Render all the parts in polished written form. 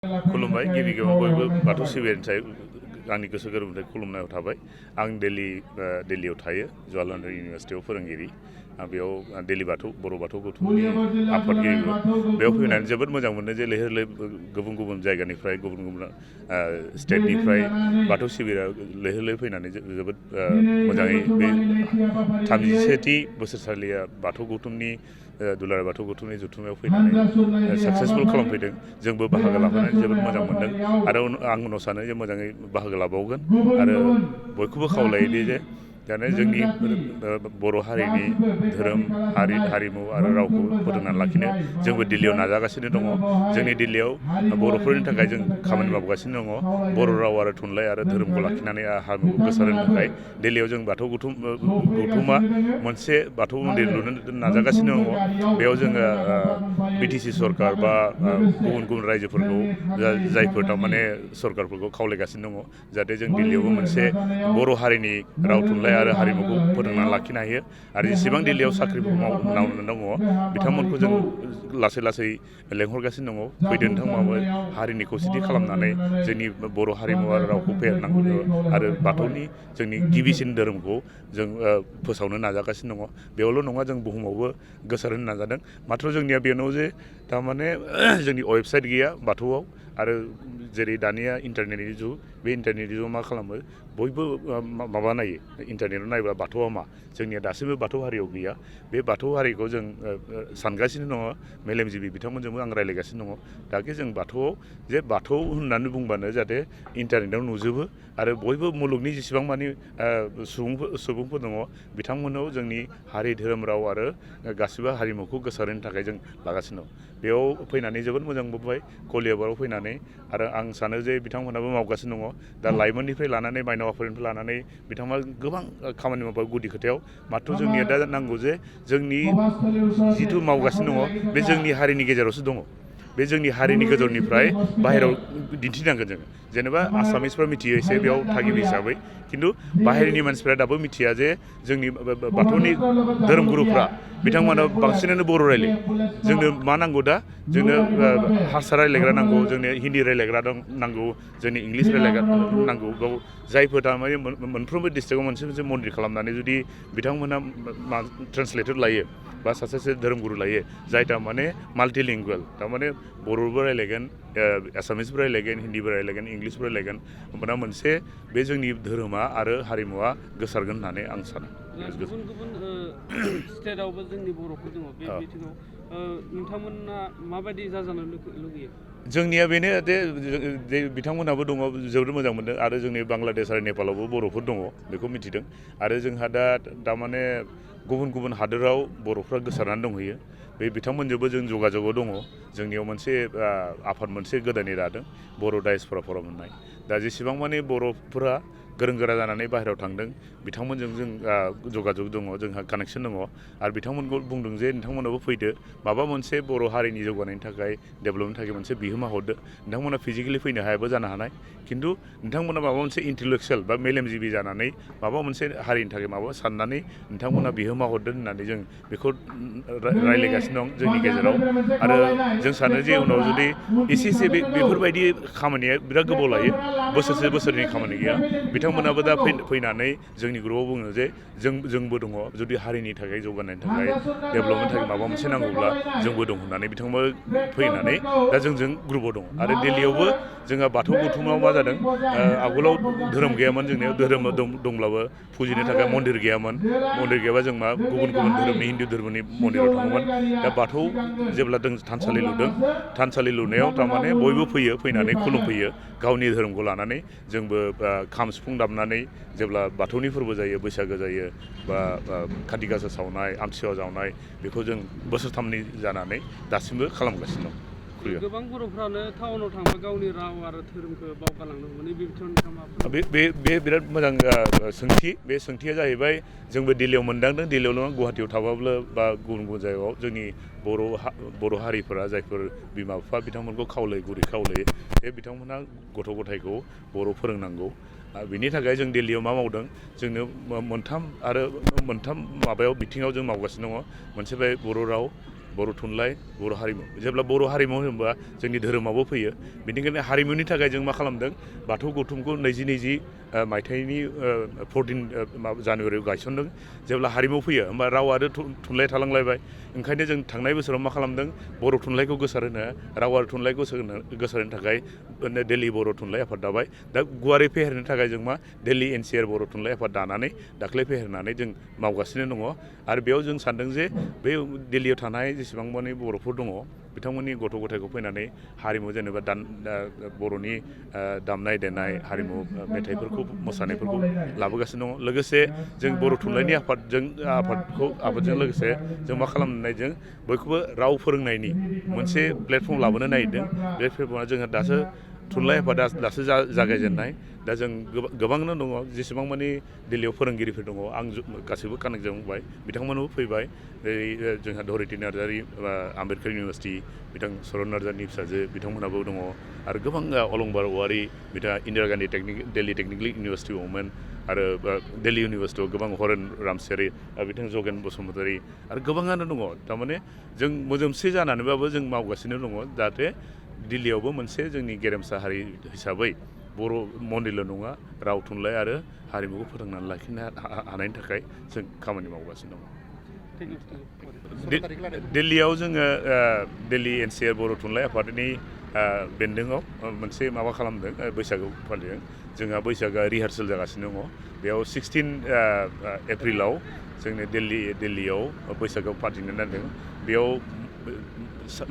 खुलुमबाय गिबि गिबियाव बयबो बाथौ सिबियारिनिफ्राय आंनि गोसो गोरबोनिफ्राय खुलुमनायाव थाबाय। आं दिल्लीयाव थायो, जवाहरलाल इउनिभारसिटियाव फोरोंगिरि। बेयाव दिल्ली बर' बाथौ गौथुमनि आफादगिरिबो। बेयाव फैनानै जोबोद मोजां मोनो जे लैहोर लैहोर गुबुन गुबुन जायगानिफ्राय गुबुन गुबुन स्टेटनिफ्राय बाथौ सिबियारिया लैहोर लैहोर फैनानै जोबोद मोजाङै बे 37थि बोसोरसालिया बाथौ गौथुमनि दुलाराय बाथौ गौथुमनि जथुम्मायाव फैनानै साक्सेसफुल खालामफैदों। जोंबो बाहागो लाफैनानै जोबोद मोजां मोनदों आरो आं उनाव सानो जे मोजाङै बाहागो लाबावगोन आरो बयखौबो खावलायोदि जे दानो जोंनि बर' हारिनि धोरोम हारिमु आरो रावखौ फोथांनानै लाखिनो जोंबो दिल्लीयाव नाजागासिनो दङ। जोंनि दिल्लीयाव बर'फोरनि थाखाय जों खामानि मावगासिनो दङ। बर' राव आरो थुनलाइ आरो धोरोमखौ लाखिनानै हारिमुखौ गोसारहोनो थाखाय दिल्लीयाव जों बाथौ गौथुमा मोनसे बाथौ मन्दिर लुनो नाजागासिनो दङ। बेयाव जोङो बिटिसि सरकार बा गुबुन गुबुन रायजोफोरखौ जायफोर थारमाने सरकारफोरखौ खावलायगासिनो दङ जाहाथे जों दिल्लीयावबो मोनसे बर' हारिनि राव थुनलाइ आरो हारिमुखौ फोथांनानै लाखिनो हायो। आरो जेसेबां दिल्लीयाव साख्रिफोर मावनो दङ बिथांमोनखौ जों लासै लासै लेंहरगासिनो दङ। फैदो नोंथांमोनाबो हारिनि खौसेथि खालामनानै जोंनि बर' हारिमु आरो रावखौ फेहेरनांगौ आरो बाथौनि जोंनि गिबिसिन धोरोमखौ जों फोसावनो नाजागासिनो दङ। बेयावल' नङा, जों बुहुमावबो गोसारहोनो नाजादों। माथ्र जोंनिया बेनाव जे थारमाने जोंनि वेबसाइट गैया बाथौआव, आरो जेरै दानिया इन्टारनेटनि जुग, बे इन्टारनेटनि जुगाव मा खालामो बयबो माबा नायो, इन्टारनेटआव नायोब्ला बाथौआ मा, जोंनिया दासिमबो बाथौ हारियाव गैया। बे बाथौ हारिखौ जों सानगासिनो दङ, मेलेमजिबि बिथांमोनजोंबो आं रायज्लायगासिनो दङ। दाखि जों बाथौआव जे बाथौ होननानै बुंबानो जाहाथे इन्टारनेटआव नुजोबो आरो बयबो मुलुगनि जेसेबां मानि सुबुंफोर दङ बिथांमोनाव जोंनि हारि धोरोम राव आरो गासिबो हारिमुखौ गोसारहोनो थाखाय जों लागासिनो दं। बेयाव फैनानै जोबोद मोजां मोनबाय कलियाबराव फैनानै, आरो आं सानो जे बिथांमोनाबो मावगासिनो दङ। दा लाइमोननिफ्राय लानानै माइनाव आफादनिफ्राय लानानै बिथांमोना गोबां खामानि मावबाय गुदि खोथायाव। माथ्र जोंनिया दा नांगौ जे जोंनि जिथु मावगासिनो दङ बे जोंनि हारिनि गेजेरावसो दङ। बे जोंनि हारिनि गेजेरनिफ्राय बाहेरायाव दिन्थिनांगोन जोङो। जेनेबा आसामिसफ्रा मिथियो एसे बेयाव थागिबि हिसाबै, खिन्थु बाहेरनि मानसिफ्रा दाबो मिथिया जे जोंनि बाथौनि धोरोमगुरुफ्रा बिथांमोना बांसिनानो बर' रायलायो। जोंनो मा नांगौ दा? जोंनो हारसा रायलायग्रा नांगौ, जोंनो हिन्दी रायलायग्रा नांगौ, जोंनो इंलिस रायलायग्रा नांगौ। बेयाव जायफोर थारमाने मोनफ्रोमबो डिस्ट्रिक्टआव मोनसे मोनसे मन्दिर खालामनानै जुदि बिथांमोना ट्रेन्सलेटर लायो बा सासे धोरोमगुरु लायो जाय थारमाने माल्टिलिंगुवेल, थारमाने बर'बो रायलायगोन, एसामिसबो रायलायगोन, हिन्दीबो रायलायगोन, इंलिसबो रायलायगोन, होमबाना मोनसे बे जोंनि धोरोमा आरो हारिमुवा गोसारगोन होननानै आं सानो। गुबुन गुबुन स्टेटआवबो जोंनि बर'फोर दङ, बे बिथिङाव नोंथांमोना माबायदि जाजानो लुगैयो? जोंनिया बेनो जे बिथांमोनहाबो दङ, जोबोद मोजां मोनदों। आरो जोंनि बांलादेश आरो नेपालावबो बर'फोर दङ, बेखौ मिथिदों। आरो जोंहा दा थारमाने गुबुन गुबुन हादोराव बर'फ्रा गोसारनानै दंहैयो। बे बिथांमोनजोंबो जों जगाजगाव दङ। जोंनियाव मोनसे आफाद मोनसे गोदानै दादों, बर' डायस्प'रा फराम होननाय। दा जेसेबां मानि बर'फोरा गोरों गोरा जानानै बाहेरायाव थांदों बिथांमोनजों जों जगाजग दङ, जोंहा कानेक्सन दङ। आरो बिथांमोनखौ बुंदों जे नोंथांमोनाबो फैदो, माबा मोनसे बर' हारिनि जौगानायनि थाखाय, डेभेलपमेन्टनि थाखाय मोनसे बिहोमा हरदो। नोंथांमोना फिजिकेलि फैनो हायाबो जानो हानाय, खिन्थु नोंथांमोना माबा मोनसे इन्टेलेक्सुयेल बा मेलेमजिबि जानानै माबा मोनसे हारिनि थाखाय माबा साननानै नोंथांमोना बिहोमा हरदो होननानै जों बेखौ रायज्लायगासिनो दं जोंनि गेजेराव। आरो जों सानो जे उनाव जुदि एसे बेफोरबायदि खामानिया बिराद गोबाव लायो, बोसोरसे बोसोरनि खामानि गैया। बिथांमोनाबो दा फैनानै जोंनि ग्रुपआव बुङो जे जोंबो दङ, जुदि हारिनि थाखाय जौगानायनि थाखाय डेभेलपमेन्टनि थाखाय माबा मोनसे नांगौब्ला जोंबो दं होननानै बिथांमोना फैनानै दा जोंजों ग्रुपआव दङ। आरो दिल्लीयावबो जोंहा बाथौ गौथुमाव मा जादों, आगोलाव धोरोम गैयामोन, जोंनियाव धोरोम दंब्लाबो फुजिनो थाखाय मन्दिर गैयामोन। मन्दिर गैयाबा जों मा गुबुन गुबुन धोरोमनि हिन्दु धोरोमनि मन्दिराव थाङोमोन। दा बाथौ जेब्ला जों थानसालि लुदों, थानसालि लुनायाव थारमाने बयबो फैनानै खुलुमफैयो गावनि धोरोमखौ लानानै। जोंबो खाम सिफुं दामनानै जेब्ला बाथौनि फोरबो जायो, बैसागो जायो, बा खाथि गासा सावनाय, आमथिसुवा जावनाय, बेखौ जों बोसोरथामनि जानानै दासिमबो खालामगासिनो दं। गोबां बर'फ्रानो टाउनाव थांबा गावनि राव आरो धोरोमखौ बावगारलांनो हमो, बे बिथिङाव नोंथाङा मा? बे बिराद मोजां सोंथि। बे सोंथिया जाहैबाय जोंबो दिल्लीयाव मोनदांदों, दिल्लीयावल' नङा गुवाहाटियाव थाबाबो बा गुबुन गुबुन जायगायाव जोंनि बर' हारिफोरा जायफोर बिमा बिफा बिथांमोनखौ गुरै खावलायो बे बिथांमोनहा गथ' गथायखौ बर' फोरोंनांगौ। बिनि थाखाय जों दिल्लीयाव मा मावदों, जोंनो मोनथाम माबायाव बिथिङाव जों मावगासिनो दङ। मोनसे बे बर' राव, बर' थुनलाइ बर' हारिमु जेब्ला बर' हारिमु होनोबा जोंनि धोरोमाबो फैयो बेनिखायनो हारिमुनि थाखाय जों मा खालामदों बाथौ गौथुमखौ 2020 मायथाइनि 14 जानुवारियाव गायसनदों जेब्ला हारिमु फैयो होमबा राव आरो थुनलाइ थालांलायबाय ओंखायनो जों थांनाय बोसोराव मा खालामदों बर' थुनलाइखौ गोसारहोनो राव आरो थुनलाइखौ गोसारहोनो थाखाय दिल्ली बर' थुनलाइ आफाद दाबाय दा गुवारै फेहेरनो थाखाय जों मा दिल्ली NCR बर' थुनलाइ आफाद दानानै दाख्लै फेहेरनानै जों मावगासिनो दङ आरो बेयाव जों सानदों जे बे दिल्लीयाव थानाय जेसेबां माने बर'फोर दङ बिथांमोननि गथ' गथायखौ फैनानै हारिमु जेनेबा बर'नि दामनाय देनाय हारिमु मेथाइफोरखौ मोसानायफोरखौ लाबोगासिनो दङ लोगोसे जों बर' थुनलाइनि आफादजों लोगोसे जों मा खालामनायजों बयखौबो राव फोरोंनायनि मोनसे प्लेटफर्म लाबोनो नागिरदों बे प्लेटफर्मआ जोंहा दासो थुनलाइ आफादा दासो जागायजेननाय दा जों गोबांनो दङ जेसेबां मानि दिल्लीयाव फोरोंगिरिफोर दङ आं गासैबो कानेक्ट जाबाय बिथांमोनबो फैबाय जोंहा धरिति नार्जारि आम्बेदकार इउनिभारसिटि बिथां सरन नार्जारिनि फिसाजो बिथांमोनाबो दङ आरो गोबां अलंबार औवारि बिथाङा Indira Gandhi Delhi technical university women आरो दिल्ली इउनिभारसिटियाव गोबां हरेन रामसियारि बिथां जगेन बसुमतारी आरो गोबाङानो दङ थारमाने जों मोजोमसे जानानैबाबो जों मावगासिनो दङ जाहाथे दिल्लीयावबो मोनसे जोंनि गेरेमसा हारि हिसाबै बर' मन्दिरल' नङा राव थुनलाइ आरो हारिमुखौ फोथांनानै लाखिनो हानायनि थाखाय जों खामानि मावगासिनो दङ दिल्लीयाव जोङो दिल्ली NCR बर' थुनलाइ आफादनि बेन्दोङाव मोनसे माबा खालामदों बैसागु फालिदों जोंहा बैसागोआ रिहार्सेल जागासिनो दङ बेयाव 16 एप्रिलाव जोंनि दिल्लीयाव बैसागु फालिनो नागिरदों बेयाव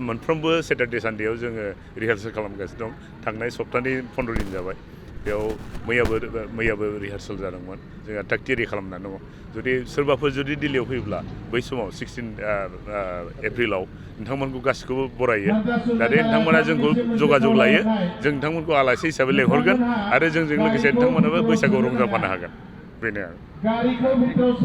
मोनफ्रोमबो सेटारडे सानडेयाव जोङो रिहार्सेल खालामगासिनो दं थांनाय सप्तानि 15 दिन जाबाय बेयाव मैयाबो रिहार्सेल जादोंमोन जोंहा थाग थियारि खालामनानै दङ जुदि सोरबाफोर जुदि दिल्लीयाव फैयोब्ला बै समाव 16 एप्रिलाव नोंथांमोनखौ गासिखौबो बरायो जाहाथे नोंथांमोना जोंखौ जगाजग लायो जों नोंथांमोनखौ आलासि हिसाबै लेंहरगोन आरो जोंजों लोगोसे नोंथांमोनाबो बैसागुआव रंजाफानो हागोन बेनो